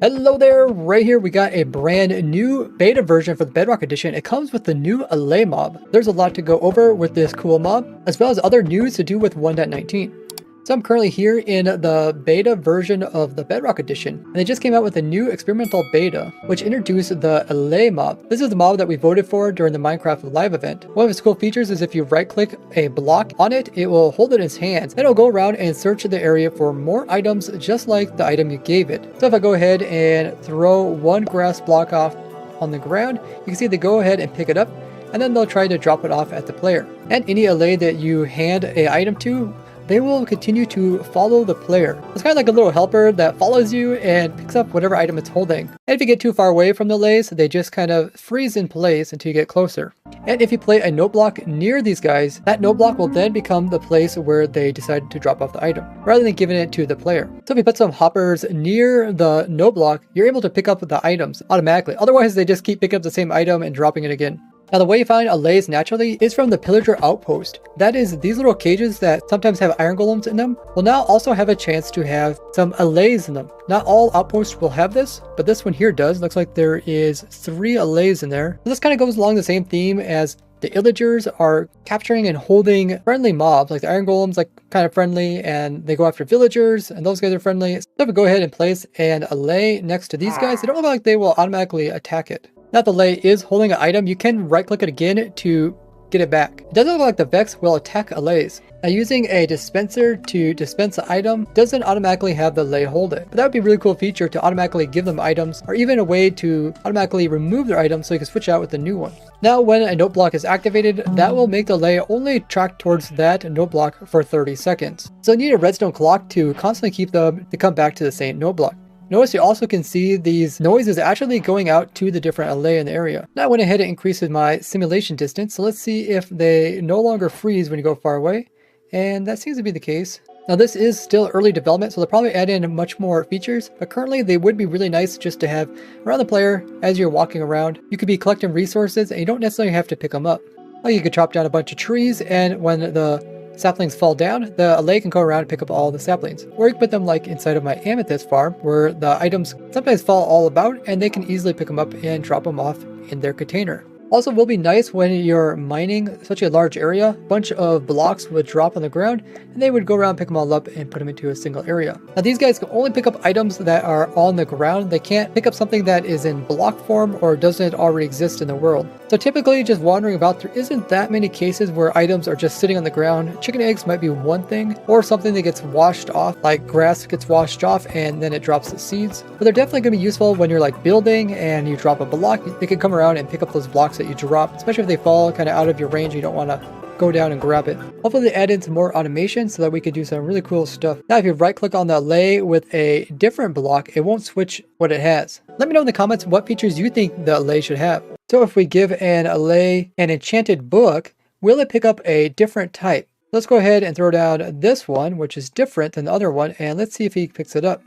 Hello there, right here we got a brand new beta version for the Bedrock Edition. It comes with the new Allay mob. There's a lot to go over with this cool mob, as well as other news to do with 1.19. So I'm currently here in the beta version of the Bedrock Edition, and they just came out with a new experimental beta, which introduced the Allay mob. This is the mob that we voted for during the Minecraft live event. One of its cool features is if you right click a block on it, it will hold it in its hands, and it'll go around and search the area for more items just like the item you gave it. So if I go ahead and throw one grass block off on the ground, you can see they go ahead and pick it up, and then they'll try to drop it off at the player. And any Allay that you hand an item to, they will continue to follow the player. It's kind of like a little helper that follows you and picks up whatever item it's holding. And if you get too far away from the Allays, they just kind of freeze in place until you get closer. And if you play a note block near these guys, that note block will then become the place where they decide to drop off the item, rather than giving it to the player. So if you put some hoppers near the note block, you're able to pick up the items automatically. Otherwise, they just keep picking up the same item and dropping it again. Now the way you find Allays naturally is from the Pillager Outpost. That is, these little cages that sometimes have iron golems in them will now also have a chance to have some Allays in them. Not all outposts will have this, but this one here does. Looks like there is 3 Allays in there. This kind of goes along the same theme as the Illagers are capturing and holding friendly mobs, like the iron golems, like kind of friendly, and they go after villagers, and those guys are friendly. So if we go ahead and place an Allay next to these guys, they don't look like they will automatically attack it. Now if the Allay is holding an item, you can right click it again to get it back. It doesn't look like the Vex will attack Allays. Now using a dispenser to dispense the item doesn't automatically have the Allay hold it. But that would be a really cool feature to automatically give them items, or even a way to automatically remove their items so you can switch out with a new one. Now when a note block is activated, that will make the Allay only track towards that note block for 30 seconds. So you need a redstone clock to constantly keep them to come back to the same note block. Notice you also can see these noises actually going out to the different Allay in the area. Now I went ahead and increased my simulation distance, so let's see if they no longer freeze when you go far away, and that seems to be the case. Now this is still early development, so they'll probably add in much more features, but currently they would be really nice just to have around the player as you're walking around. You could be collecting resources and you don't necessarily have to pick them up. Like you could chop down a bunch of trees, and when the saplings fall down, the Allay can go around and pick up all the saplings. Or you can put them like inside of my amethyst farm, where the items sometimes fall all about and they can easily pick them up and drop them off in their container. Also, it will be nice when you're mining such a large area, a bunch of blocks would drop on the ground and they would go around, pick them all up and put them into a single area. Now these guys can only pick up items that are on the ground. They can't pick up something that is in block form or doesn't already exist in the world. So typically just wandering about, there isn't that many cases where items are just sitting on the ground. Chicken eggs might be one thing, or something that gets washed off, like grass gets washed off and then it drops the seeds. But they're definitely going to be useful when you're like building and you drop a block. They can come around and pick up those blocks that you drop, especially if they fall kind of out of your range. You don't want to go down and grab it. Hopefully they add in some more automation so that we could do some really cool stuff. Now if you right click on the Allay with a different block, it won't switch what it has. Let me know in the comments what features you think the Allay should have. So if we give an Allay an enchanted book, will it pick up a different type? Let's go ahead and throw down this one, which is different than the other one, and let's see if he picks it up.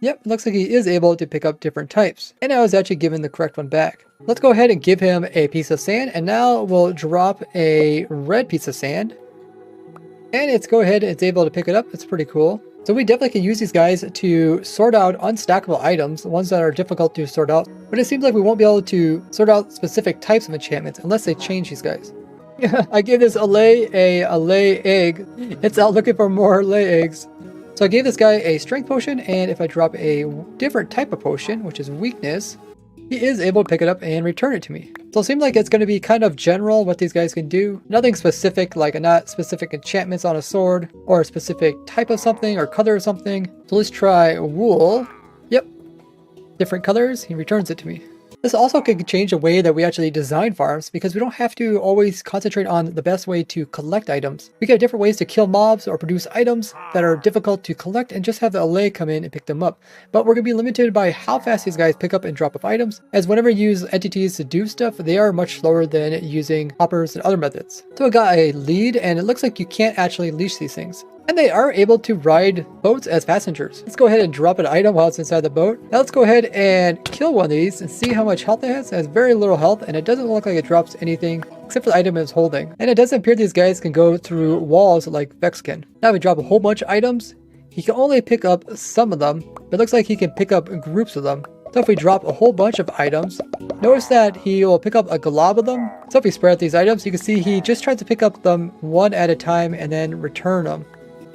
Yep, looks like he is able to pick up different types. And I was actually given the correct one back. Let's go ahead and give him a piece of sand, and now we'll drop a red piece of sand. And it's go ahead and it's able to pick it up. It's pretty cool. So we definitely can use these guys to sort out unstackable items, the ones that are difficult to sort out. But it seems like we won't be able to sort out specific types of enchantments unless they change these guys. Yeah, I gave this Allay a Allay egg. It's out looking for more Allay eggs. So I gave this guy a strength potion, and if I drop a different type of potion, which is weakness, he is able to pick it up and return it to me. So it seems like it's going to be kind of general what these guys can do. Nothing specific, like not specific enchantments on a sword, or a specific type of something, or color of something. So let's try wool. Yep. Different colors, he returns it to me. This also could change the way that we actually design farms, because we don't have to always concentrate on the best way to collect items. We can have different ways to kill mobs or produce items that are difficult to collect and just have the Allay come in and pick them up. But we're going to be limited by how fast these guys pick up and drop off items, as whenever you use entities to do stuff, they are much slower than using hoppers and other methods. So I got a lead, and it looks like you can't actually leash these things. And they are able to ride boats as passengers. Let's go ahead and drop an item while it's inside the boat. Now let's go ahead and kill one of these and see how much health it has. It has very little health, and it doesn't look like it drops anything except for the item it's holding. And it doesn't appear these guys can go through walls like Vex can. Now if we drop a whole bunch of items, He can only pick up some of them, but it looks like he can pick up groups of them. So if we drop a whole bunch of items, notice that he will pick up a glob of them. So if we spread out these items, you can see he just tries to pick up them one at a time and then return them,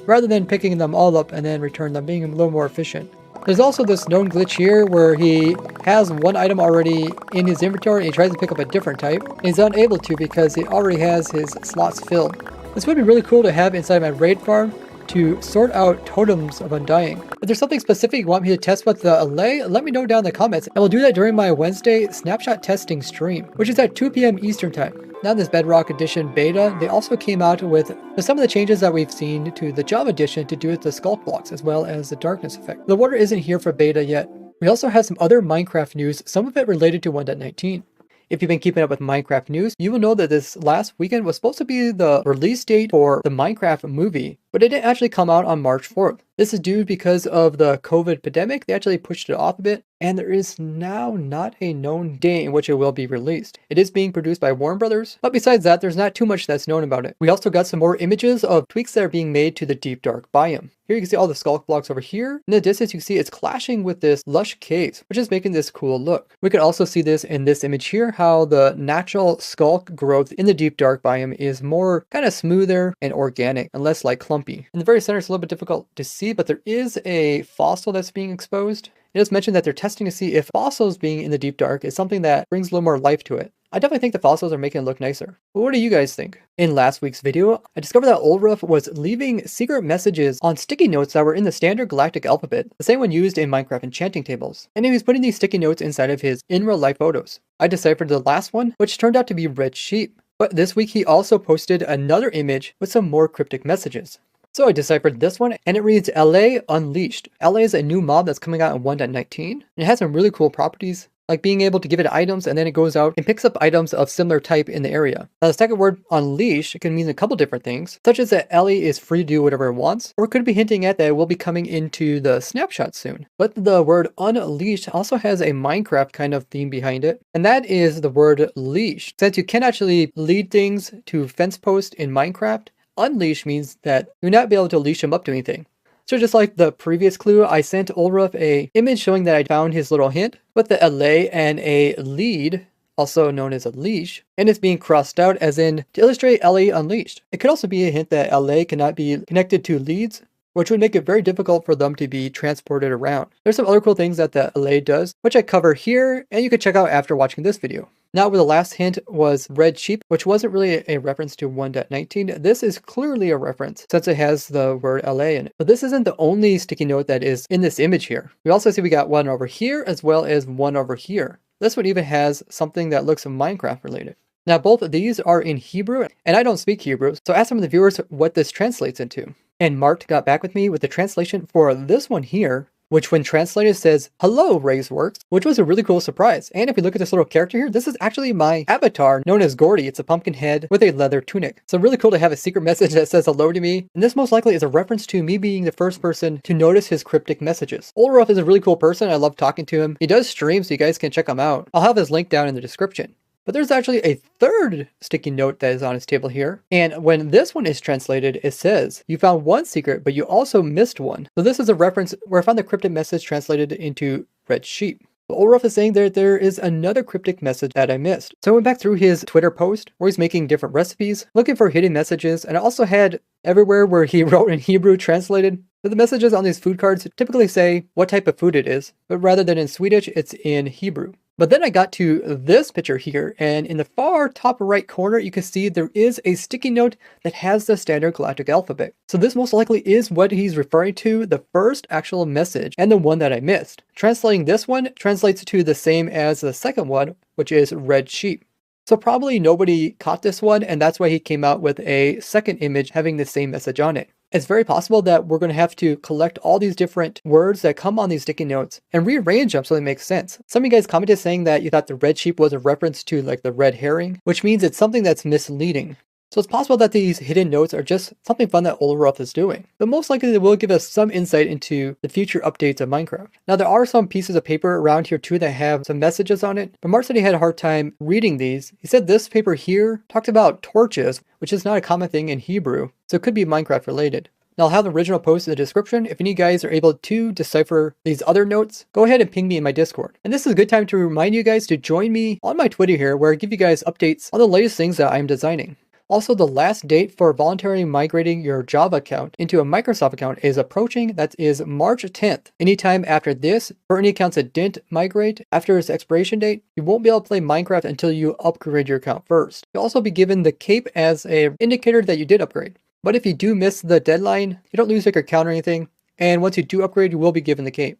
rather than picking them all up and then return them, being a little more efficient. There's also this known glitch here where he has one item already in his inventory and he tries to pick up a different type. And he's unable to because he already has his slots filled. This would be really cool to have inside my raid farm to sort out totems of undying. If there's something specific you want me to test with the Allay, let me know down in the comments, and we'll do that during my Wednesday snapshot testing stream, which is at 2 p.m. Eastern time. Now in this Bedrock Edition beta, they also came out with some of the changes that we've seen to the Java Edition to do with the sculk blocks as well as the darkness effect. The water isn't here for beta yet. We also have some other Minecraft news, some of it related to 1.19. If you've been keeping up with Minecraft news, you will know that this last weekend was supposed to be the release date for the Minecraft movie, but it didn't actually come out on March 4th. This is due because of the COVID pandemic. They actually pushed it off a bit, and there is now not a known date in which it will be released. It is being produced by Warner Brothers, but besides that, there's not too much that's known about it. We also got some more images of tweaks that are being made to the Deep Dark biome. Here you can see all the sculk blocks over here. In the distance, you can see it's clashing with this lush caves, which is making this cool look. We can also see this in this image here, how the natural sculk growth in the Deep Dark biome is more kind of smoother and organic and less like clumpy. In the very center, it's a little bit difficult to see, but there is a fossil that's being exposed. It is mentioned that they're testing to see if fossils being in the Deep Dark is something that brings a little more life to it. I definitely think the fossils are making it look nicer. But what do you guys think? In last week's video, I discovered that Ulruf was leaving secret messages on sticky notes that were in the standard galactic alphabet, the same one used in Minecraft enchanting tables. And he was putting these sticky notes inside of his in real life photos. I deciphered the last one, which turned out to be red sheep. But this week he also posted another image with some more cryptic messages. So I deciphered this one, and it reads Allay Unleashed. Allay is a new mob that's coming out in 1.19, and it has some really cool properties, like being able to give it items, and then it goes out and picks up items of similar type in the area. Now the second word, unleash, can mean a couple different things, such as that Allay is free to do whatever it wants, or it could be hinting at that it will be coming into the snapshot soon. But the word unleashed also has a Minecraft kind of theme behind it, and that is the word leash. Since you can actually lead things to fence posts in Minecraft, unleash means that you'll not be able to leash him up to anything. So just like the previous clue, I sent Ulruf a image showing that I found his little hint with the Allay and a lead, also known as a leash, and it's being crossed out as in to illustrate Allay Unleashed. It could also be a hint that Allay cannot be connected to leads, which would make it very difficult for them to be transported around. There's some other cool things that the Allay does, which I cover here, and you can check out after watching this video. Now where the last hint was red sheep, which wasn't really a reference to 1.19, this is clearly a reference since it has the word Allay in it. But this isn't the only sticky note that is in this image here. We also see we got one over here as well as one over here. This one even has something that looks Minecraft related. Now both of these are in Hebrew, and I don't speak Hebrew, so I asked some of the viewers what this translates into. And Mark got back with me with the translation for this one here, which when translated says, "Hello, Razeworks," which was a really cool surprise. And if you look at this little character here, this is actually my avatar known as Gordy. It's a pumpkin head with a leather tunic. So really cool to have a secret message that says hello to me. And this most likely is a reference to me being the first person to notice his cryptic messages. Ulruf is a really cool person. I love talking to him. He does stream, so you guys can check him out. I'll have his link down in the description. But there's actually a third sticky note that is on his table here. And when this one is translated, it says, "You found one secret, but you also missed one." So this is a reference where I found the cryptic message translated into red sheep. Ulruf is saying that there is another cryptic message that I missed. So I went back through his Twitter post where he's making different recipes, looking for hidden messages, and I also had everywhere where he wrote in Hebrew translated. So the messages on these food cards typically say what type of food it is, but rather than in Swedish, it's in Hebrew. But then I got to this picture here, and in the far top right corner, you can see there is a sticky note that has the standard galactic alphabet. So this most likely is what he's referring to, the first actual message, and the one that I missed. Translating this one translates to the same as the second one, which is red sheep. So probably nobody caught this one, and that's why he came out with a second image having the same message on it. It's very possible that we're going to have to collect all these different words that come on these sticky notes and rearrange them so they make sense. Some of you guys commented saying that you thought the red sheep was a reference to like the red herring, which means it's something that's misleading. So it's possible that these hidden notes are just something fun that Ulruf is doing, but most likely they will give us some insight into the future updates of Minecraft. Now there are some pieces of paper around here too that have some messages on it, but Mark said he had a hard time reading these. He said this paper here talked about torches, which is not a common thing in Hebrew, so it could be Minecraft related. Now I'll have the original post in the description. If any of you guys are able to decipher these other notes, go ahead and ping me in my Discord. And this is a good time to remind you guys to join me on my Twitter here, where I give you guys updates on the latest things that I'm designing. Also, the last date for voluntarily migrating your Java account into a Microsoft account is approaching. That is March 10th. Anytime after this, for any accounts that didn't migrate after its expiration date, you won't be able to play Minecraft until you upgrade your account first. You'll also be given the cape as an indicator that you did upgrade. But if you do miss the deadline, you don't lose your account or anything. And once you do upgrade, you will be given the cape.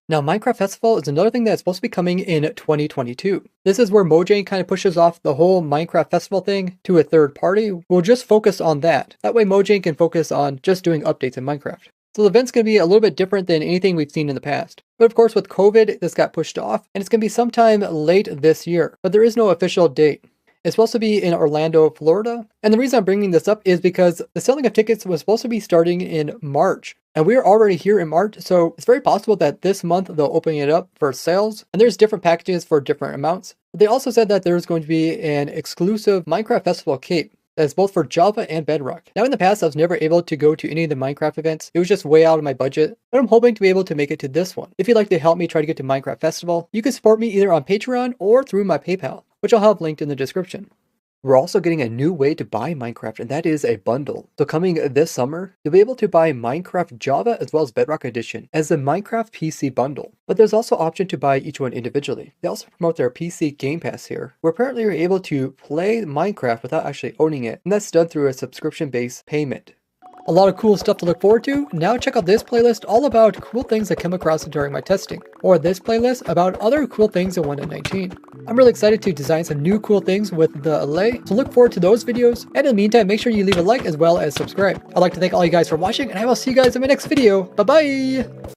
Now, Minecraft Festival is another thing that's supposed to be coming in 2022. This is where Mojang kind of pushes off the whole Minecraft Festival thing to a third party. We'll just focus on that. That way Mojang can focus on just doing updates in Minecraft. So the event's going to be a little bit different than anything we've seen in the past. But of course with COVID, this got pushed off, and it's going to be sometime late this year. But there is no official date. It's supposed to be in Orlando, Florida. And the reason I'm bringing this up is because the selling of tickets was supposed to be starting in March. And we're already here in March, so it's very possible that this month they'll open it up for sales. And there's different packages for different amounts. But they also said that there's going to be an exclusive Minecraft Festival cape that's both for Java and Bedrock. Now in the past, I was never able to go to any of the Minecraft events. It was just way out of my budget, but I'm hoping to be able to make it to this one. If you'd like to help me try to get to Minecraft Festival, you can support me either on Patreon or through my PayPal, which I'll have linked in the description. We're also getting a new way to buy Minecraft, and that is a bundle. So coming this summer, you'll be able to buy Minecraft Java as well as Bedrock Edition as the Minecraft PC bundle. But there's also an option to buy each one individually. They also promote their PC Game Pass here, where apparently you're able to play Minecraft without actually owning it, and that's done through a subscription-based payment. A lot of cool stuff to look forward to. Now check out this playlist all about cool things I came across during my testing, or this playlist about other cool things in 1.19. I'm really excited to design some new cool things with the Allay, so look forward to those videos. And in the meantime, make sure you leave a like as well as subscribe. I'd like to thank all you guys for watching, and I will see you guys in my next video. Bye bye!